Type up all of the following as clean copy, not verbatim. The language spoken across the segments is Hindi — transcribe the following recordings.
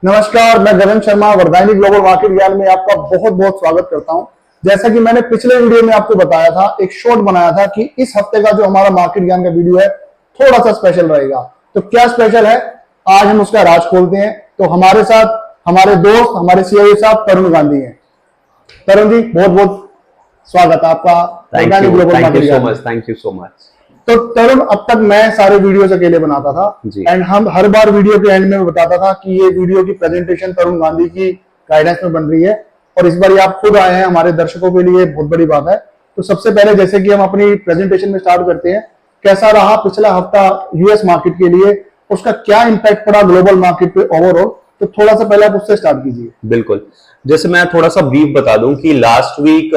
नमस्कार, मैं गगन शर्मा वरदायनी ग्लोबल मार्केट ज्ञान में आपका बहुत बहुत स्वागत करता हूं। जैसा कि मैंने पिछले वीडियो में आपको बताया था, एक शॉर्ट बनाया था कि इस हफ्ते का जो हमारा मार्केट ज्ञान का वीडियो है थोड़ा सा स्पेशल रहेगा। तो क्या स्पेशल है, आज हम उसका राज खोलते हैं। तो हमारे साथ हमारे दोस्त, हमारे सीईओ साहब तरुण गांधी हैं। तरुण जी, बहुत बहुत स्वागत है आपका वरदायनी ग्लोबल मार्केट ज्ञान। Thank you so much. तो तरुण, अब तक मैं सारे वीडियोस अकेले बनाता था एंड हम हर बार वीडियो के एंड में बताता था कि ये वीडियो की प्रेजेंटेशन तरुण गांधी की गाइडेंस में बन रही है, और इस बार ये आप खुद आए हैं, हमारे दर्शकों के लिए बहुत बड़ी बात है। तो सबसे पहले जैसे कि हम अपनी प्रेजेंटेशन में स्टार्ट करते हैं, कैसा रहा पिछला हफ्ता यूएस मार्केट के लिए, उसका क्या इंपैक्ट पड़ा ग्लोबल मार्केट पे ओवरऑल, तो थोड़ा सा पहले आप उससे स्टार्ट कीजिए। बिल्कुल, जैसे मैं थोड़ा सा ब्रीफ बता दूं कि लास्ट वीक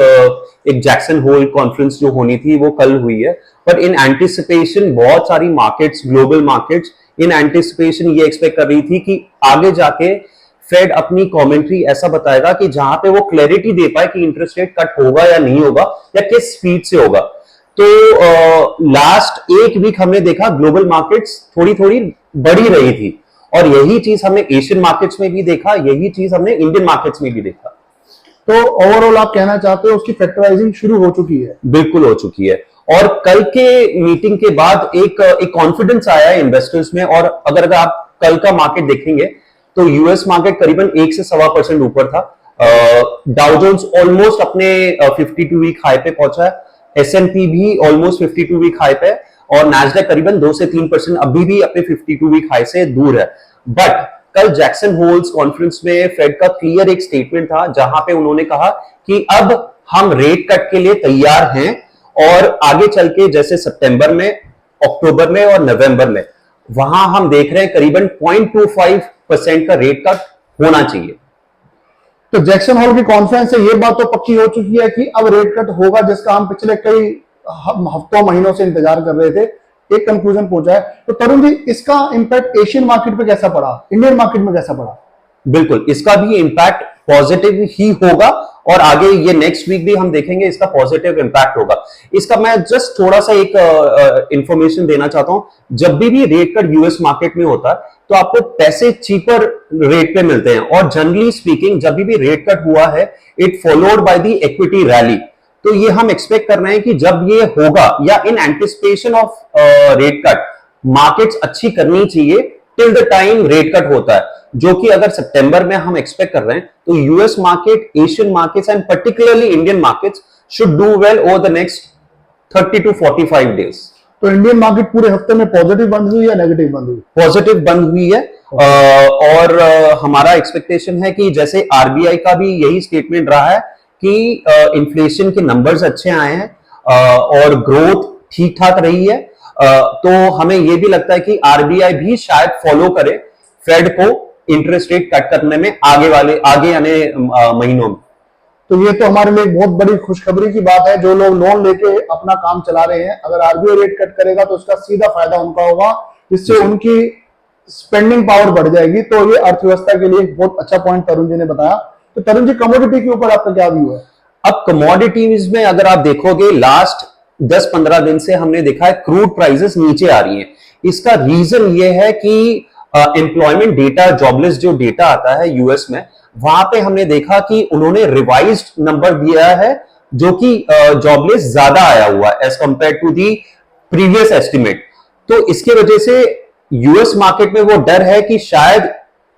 एक जैक्सन होल कॉन्फ्रेंस जो होनी थी वो कल हुई है, पर इन एंटिसिपेशन बहुत सारी markets, global markets in anticipation ये एक्सपेक्ट कर रही थी कि आगे जाके फेड अपनी कमेंट्री ऐसा बताएगा कि जहां पे वो क्लैरिटी दे पाए कि इंटरेस्ट रेट कट होगा या नहीं होगा या किस स्पीड से होगा। तो लास्ट एक वीक हमने देखा ग्लोबल मार्केट्स थोड़ी थोड़ी बढ़ी रही थी, और यही चीज हमने एशियन मार्केट्स में भी देखा, यही चीज हमने इंडियन मार्केट्स में भी देखा। तो ओवरऑल आप कहना चाहते हो उसकी फैक्टराइजिंग शुरू हो चुकी है? बिल्कुल हो चुकी है, और कल के मीटिंग के बाद एक कॉन्फिडेंस आया है इन्वेस्टर्स में। और अगर आप कल का मार्केट देखेंगे तो यूएस मार्केट करीबन 1 से 1.25% ऊपर था। डाउ जोन्स ऑलमोस्ट अपने 52 वीक हाई पे पहुंचा है, एसएनपी भी ऑलमोस्ट 52 वीक हाई पे, और नैस्डैक करीबन 2 से 3% अभी भी अपने 52 वीक हाई से दूर है। बट कल जैक्सन होल्स कॉन्फ्रेंस में फेड का क्लियर एक स्टेटमेंट था जहां पे उन्होंने कहा कि अब हम रेट कट के लिए तैयार हैं, और आगे चल के जैसे सितंबर में, अक्टूबर में और नवंबर में वहां हम देख रहे हैं करीबन 0.25% का रेट कट होना चाहिए। तो जैक्सन होल की कॉन्फ्रेंस से ये बात तो पक्की हो चुकी है कि अब रेट कट होगा, जिसका हम पिछले कई हफ्तों महीनों से इंतजार कर रहे थे। एक कंक्लूजन पहुंचा है। तो तरुण जी, इसका इंपैक्ट एशियन मार्केट पे कैसा पड़ा, इंडियन मार्केट में कैसा पड़ा? बिल्कुल, इसका भी इंपैक्ट पॉजिटिव ही होगा, और आगे ये नेक्स्ट वीक भी हम देखेंगे इसका पॉजिटिव इंपैक्ट होगा। इसका मैं जस्ट थोड़ा सा एक इंफॉर्मेशन देना चाहता हूं। जब भी रेट कट यूएस मार्केट में होता है तो आपको पैसे चीपर रेट पे मिलते हैं, और जनरली स्पीकिंग जब भी रेट कट हुआ है it followed by the equity rally. तो ये हम एक्सपेक्ट कर रहे हैं कि जब ये होगा या in anticipation of rate cut markets अच्छी करनी चाहिए till the time rate cut होता है, जो कि अगर सितंबर में हम एक्सपेक्ट कर रहे हैं तो US market, Asian markets and particularly Indian markets should do well over the next 30 to 45 days. तो इंडियन मार्केट पूरे हफ्ते में पॉजिटिव बंद हुई या नेगेटिव बंद हुई? पॉजिटिव बंद हुई है, और हमारा एक्सपेक्टेशन है कि जैसे आरबीआई का भी यही स्टेटमेंट रहा है कि इन्फ्लेशन के नंबर्स अच्छे आए हैं, और ग्रोथ ठीक ठाक रही है। तो हमें यह भी लगता है कि आरबीआई भी शायद फॉलो करे फेड को इंटरेस्ट रेट कट करने में आगे आने महीनों में। तो ये तो हमारे लिए बहुत बड़ी खुशखबरी की बात है। जो लोग लोन लेके अपना काम चला रहे हैं, अगर आरबीआई रेट कट करेगा तो उसका सीधा फायदा उनका होगा, जिससे उनकी स्पेंडिंग पावर बढ़ जाएगी। तो ये अर्थव्यवस्था के लिए बहुत अच्छा पॉइंट तरुण जी ने बताया। तो तरुण जी, कमोडिटी के ऊपर आपका क्या व्यू है? अब कमोडिटीज में अगर आप देखोगे लास्ट 10-15 दिन से हमने देखा है क्रूड प्राइसेस नीचे आ रही हैं। इसका रीजन ये है कि एम्प्लॉयमेंट डेटा, जॉबलेस जो डेटा आता है यूएस में, वहां पे हमने देखा कि उन्होंने रिवाइज्ड नंबर दिया है जो कि जॉबलेस ज्यादा आया हुआ as compare to the previous estimate. तो इसके वजह से यूएस मार्केट में वो डर है कि शायद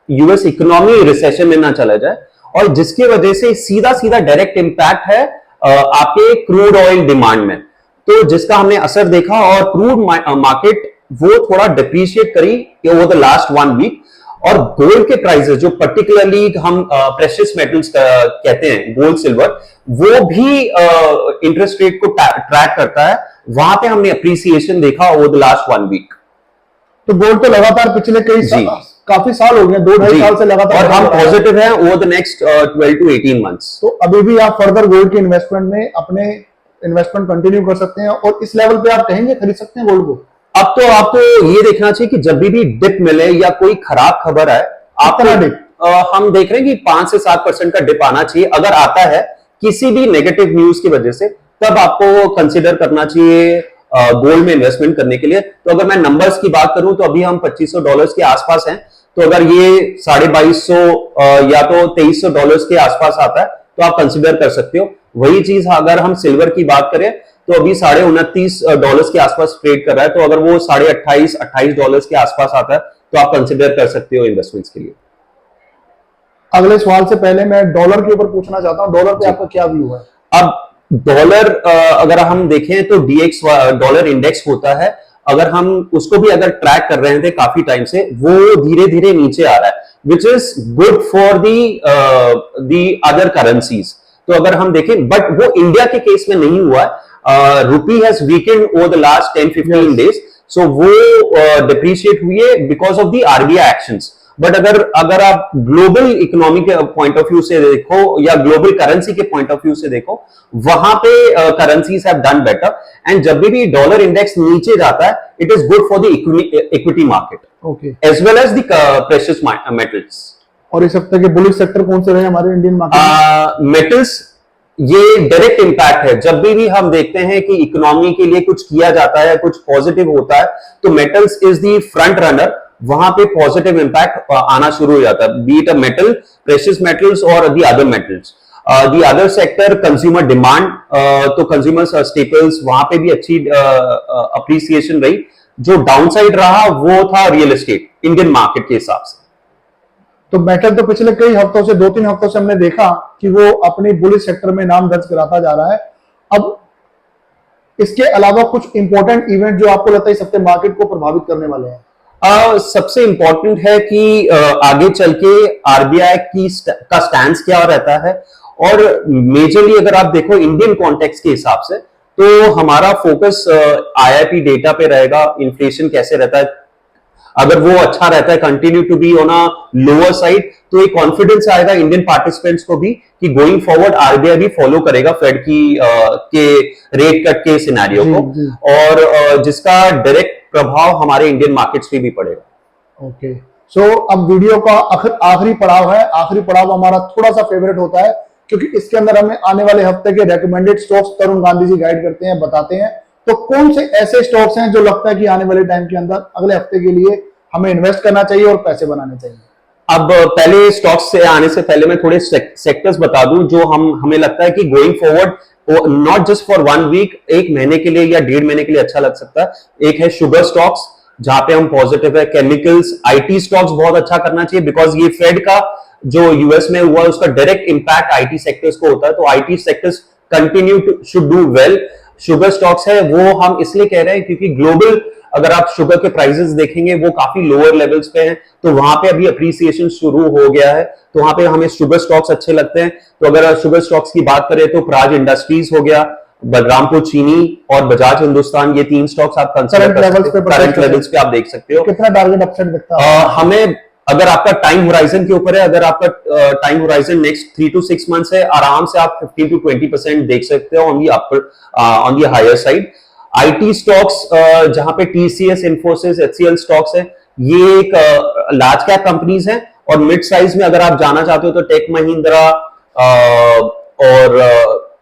यूएस इकोनॉमी रिसेशन में ना चला जाए, और जिसकी वजह से सीधा सीधा डायरेक्ट इंपैक्ट है आपके क्रूड ऑयल डिमांड में, तो जिसका हमने असर देखा। और क्रूड मार्केट वो थोड़ा डिप्रिशिएट करी ओवर द लास्ट 1 वीक, और गोल्ड के प्राइसेस जो पर्टिकुलरली हम प्रेशियस मेटल्स कहते हैं, गोल्ड सिल्वर, वो भी इंटरेस्ट रेट को ट्रैक करता है, वहां पे हमने अप्रिसिएशन देखा ओवर द लास्ट 1 वीक। तो गोल्ड तो लगातार पिछले काफी साल हो गए, 2-2.5 साल से लगातार, और हम पॉजिटिव हैं over the next 12 to 18 months. तो अभी भी आप फर्दर गोल्ड के इन्वेस्टमेंट में अपने इन्वेस्टमेंट कंटिन्यू कर सकते हैं, और इस लेवल पे आप कहेंगे खरीद सकते हैं गोल्ड को? अब तो आपको ये देखना चाहिए कि जब भी डिप मिले या कोई खराब खबर है, कितना डिप? हम देख रहे हैं कि 5 से 7% का डिप आना चाहिए। अगर आता है किसी भी नेगेटिव न्यूज की वजह से, तब आपको कंसिडर करना चाहिए गोल्ड में इन्वेस्टमेंट करने के लिए। तो अगर मैं नंबर्स की बात करूं तो अभी हम $2500 के आसपास हैं, तो अगर ये $2250 या तो $2300 के आसपास आता है तो आप कंसिडर कर सकते हो। वही चीज अगर हम सिल्वर की बात करें तो अभी $29.5 के आसपास ट्रेड कर रहा है, तो अगर वो $28 के आसपास आता है तो आप कंसिडर कर सकते हो इन्वेस्टमेंट्स के लिए। अगले सवाल से पहले मैं डॉलर के ऊपर पूछना चाहता हूं, डॉलर पे आपका क्या व्यू है? अब डॉलर अगर हम देखें तो डीएक्स डॉलर इंडेक्स होता है, अगर हम उसको भी अगर ट्रैक कर रहे थे काफी टाइम से, वो धीरे धीरे नीचे आ रहा है, which is good for the other currencies. तो अगर हम देखें, बट वो इंडिया के केस में नहीं हुआ है। Rupee has weakened over the last 10-15 days, so वो डिप्रिशिएट हुई है because of the RBI actions. But अगर आप ग्लोबल इकोनॉमी के पॉइंट ऑफ व्यू से देखो या ग्लोबल करेंसी के पॉइंट ऑफ व्यू से देखो, वहां पे currencies have done better. And जब भी डॉलर इंडेक्स नीचे जाता है, it is good for the equity market, okay, as well as the precious metals. और इस हफ्ते के बुलिश सेक्टर कौन से रहे हमारे इंडियन मार्केट में? मेटल्स, ये डायरेक्ट इंपैक्ट है। जब भी हम देखते हैं कि इकोनॉमी के लिए कुछ किया जाता है, कुछ पॉजिटिव होता है, तो metals is the front runner, वहां पे पॉजिटिव इंपैक्ट आना शुरू हो जाता है, be it a metal, precious metals और the other metals. The other sector consumer demand, तो कंज्यूमर स्टेपल्स, वहां पे भी अच्छी अप्रिसिएशन रही। जो डाउनसाइड रहा वो था रियल एस्टेट इंडियन मार्केट के हिसाब से। तो मेटल तो पिछले कई हफ्तों से, 2-3 हफ्तों से हमने देखा कि वो अपनी बुलिश सेक्टर में नाम दर्ज कराता जा रहा है। अब इसके अलावा कुछ इंपॉर्टेंट इवेंट जो आपको लगता है इस हफ्ते मार्केट को प्रभावित करने वाले हैं? सबसे इंपॉर्टेंट है कि आगे चल के आरबीआई का स्टैंड क्या रहता है, और मेजरली अगर आप देखो इंडियन कॉन्टेक्स्ट के हिसाब से, तो हमारा फोकस आईआईपी डेटा पे रहेगा, इन्फ्लेशन कैसे रहता है। अगर वो अच्छा रहता है, continue to be on a lower side, तो एक कॉन्फिडेंस आएगा इंडियन पार्टिसिपेंट्स को भी कि गोइंग फॉरवर्ड आरबीआई भी फॉलो करेगा फेड की के रेट कट के सिनेरियो को, और जिसका डायरेक्ट प्रभाव हमारे इंडियन मार्केट्स पे भी पड़ेगा। ओके, सो अब वीडियो का आखिरी पड़ाव है। आखिरी पड़ाव हमारा थोड़ा सा फेवरेट होता है, क्योंकि इसके अंदर हमें आने वाले हफ्ते के रेकमेंडेड स्टॉक्स तरुण गांधी जी गाइड करते हैं, बताते हैं। तो कौन से ऐसे स्टॉक्स हैं जो लगता है कि आने वाले टाइम के अंदर अगले हफ्ते के लिए हमें इन्वेस्ट करना चाहिए और पैसे बनाने चाहिए? अब पहले स्टॉक्स से आने से पहले मैं थोड़े सेक्टर्स बता दूं जो हमें लगता है कि going forward, not just for 1 week, 1 महीने के लिए या 1.5 महीने के लिए अच्छा लग सकता है। एक है शुगर स्टॉक्स, जहां पे हम पॉजिटिव है। केमिकल्स, आईटी स्टॉक्स बहुत अच्छा करना चाहिए, बिकॉज ये फेड का जो यूएस में हुआ उसका डायरेक्ट इंपैक्ट आईटी सेक्टर्स को होता है, तो IT sectors continue should do well. Sugar stocks है वो हम इसलिए कह रहे हैं क्योंकि ग्लोबल अगर आप शुगर के प्राइसेस देखेंगे वो काफी लोअर लेवल्स पे हैं, तो वहां पे अभी अप्रिसिएशन शुरू हो गया है, तो वहां पे हमें शुगर स्टॉक्स अच्छे लगते हैं। तो अगर शुगर स्टॉक्स की बात करें तो प्राज इंडस्ट्रीज हो गया, बलरामपुर चीनी और बजाज हिंदुस्तान, ये 3 स्टॉक्स आप कंसिडर कर सकते हो। करंट लेवल्स पे आप देख सकते हो। कितना टारगेट अपसाइड दिखता है हमें? अगर आपका टाइम होराइजन के ऊपर है, अगर आपका time horizon next 3 to 6 months है, आराम से आप 15 to 20% देख सकते हो on the higher side. IT stocks, जहां पे टीसीएस, इन्फोसिस, एचसीएल स्टॉक्स है, ये एक लार्ज कैप कंपनीज हैं, और मिड साइज में अगर आप जाना चाहते हो तो टेक महिंद्रा और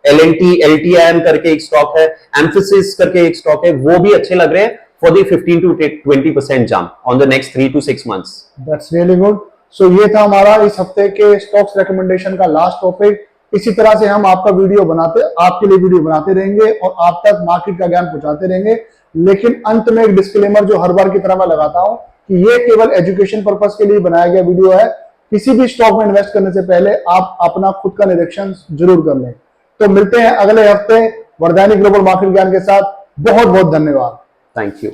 एलएनटी, एलटीआईएम करके एक स्टॉक है, एम्फेसिस करके एक स्टॉक है, वो भी अच्छे लग रहे हैं for the 15 to 20% jump on the next 3 to 6 months. That's really good. So ये था हमारा इस हफ्ते के स्टॉक्स रिकमेंडेशन का लास्ट टॉपिक। इसी तरह से हम आपके लिए वीडियो बनाते रहेंगे और आप तक मार्केट का ज्ञान पहुंचाते रहेंगे। लेकिन अंत में एक डिस्क्लेमर जो हर बार की तरह मैं लगाता हूं कि ये केवल एजुकेशन पर्पस के लिए बनाया गया वीडियो है। किसी भी स्टॉक में इन्वेस्ट करने से पहले आप अपना खुद का निरीक्षण जरूर कर लें। तो मिलते हैं अगले हफ्ते वरदायनी ग्लोबल मार्केट ज्ञान के साथ। बहुत बहुत धन्यवाद। Thank you.